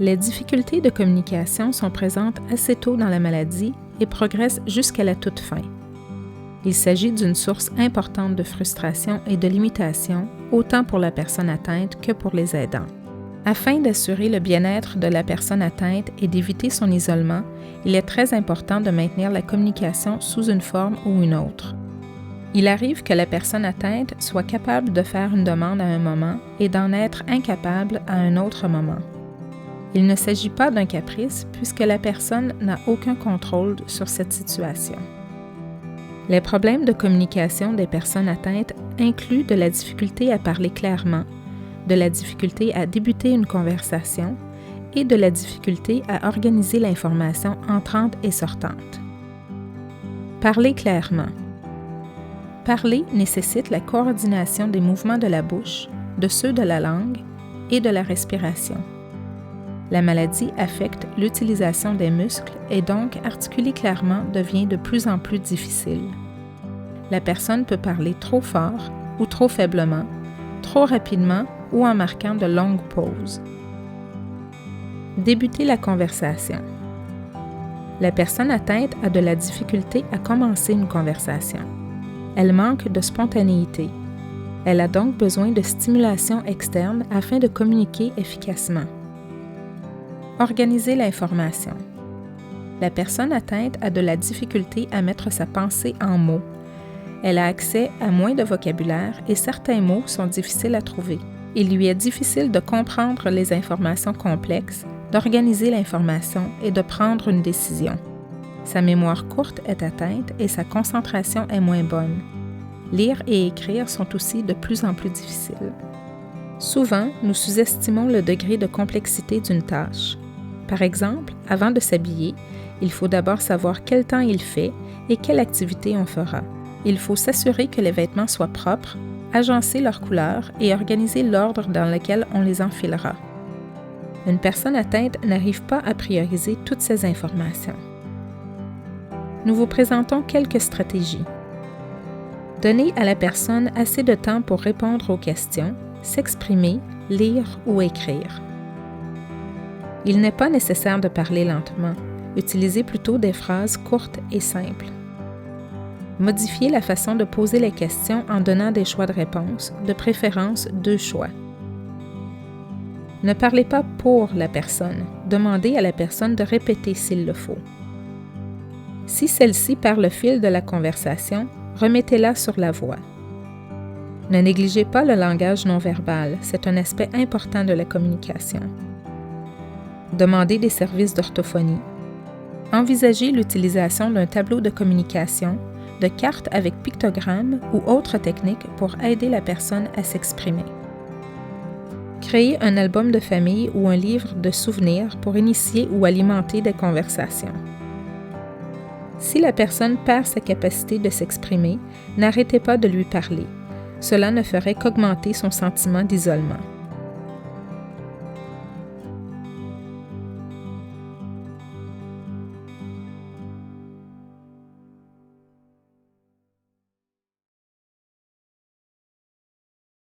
Les difficultés de communication sont présentes assez tôt dans la maladie et progressent jusqu'à la toute fin. Il s'agit d'une source importante de frustration et de limitation, autant pour la personne atteinte que pour les aidants. Afin d'assurer le bien-être de la personne atteinte et d'éviter son isolement, il est très important de maintenir la communication sous une forme ou une autre. Il arrive que la personne atteinte soit capable de faire une demande à un moment et d'en être incapable à un autre moment. Il ne s'agit pas d'un caprice puisque la personne n'a aucun contrôle sur cette situation. Les problèmes de communication des personnes atteintes incluent de la difficulté à parler clairement, de la difficulté à débuter une conversation et de la difficulté à organiser l'information entrante et sortante. Parler clairement. Parler nécessite la coordination des mouvements de la bouche, de ceux de la langue et de la respiration. La maladie affecte l'utilisation des muscles et donc articuler clairement devient de plus en plus difficile. La personne peut parler trop fort ou trop faiblement, trop rapidement ou en marquant de longues pauses. Débuter la conversation. La personne atteinte a de la difficulté à commencer une conversation. Elle manque de spontanéité. Elle a donc besoin de stimulation externe afin de communiquer efficacement. Organiser l'information. La personne atteinte a de la difficulté à mettre sa pensée en mots. Elle a accès à moins de vocabulaire et certains mots sont difficiles à trouver. Il lui est difficile de comprendre les informations complexes, d'organiser l'information et de prendre une décision. Sa mémoire courte est atteinte et sa concentration est moins bonne. Lire et écrire sont aussi de plus en plus difficiles. Souvent, nous sous-estimons le degré de complexité d'une tâche. Par exemple, avant de s'habiller, il faut d'abord savoir quel temps il fait et quelle activité on fera. Il faut s'assurer que les vêtements soient propres, agencer leurs couleurs et organiser l'ordre dans lequel on les enfilera. Une personne atteinte n'arrive pas à prioriser toutes ces informations. Nous vous présentons quelques stratégies. Donnez à la personne assez de temps pour répondre aux questions, s'exprimer, lire ou écrire. Il n'est pas nécessaire de parler lentement. Utilisez plutôt des phrases courtes et simples. Modifiez la façon de poser les questions en donnant des choix de réponse, de préférence 2 choix. Ne parlez pas pour la personne. Demandez à la personne de répéter s'il le faut. Si celle-ci perd le fil de la conversation, remettez-la sur la voie. Ne négligez pas le langage non verbal, c'est un aspect important de la communication. Demandez des services d'orthophonie. Envisagez l'utilisation d'un tableau de communication, de cartes avec pictogrammes ou autres techniques pour aider la personne à s'exprimer. Créez un album de famille ou un livre de souvenirs pour initier ou alimenter des conversations. Si la personne perd sa capacité de s'exprimer, n'arrêtez pas de lui parler. Cela ne ferait qu'augmenter son sentiment d'isolement.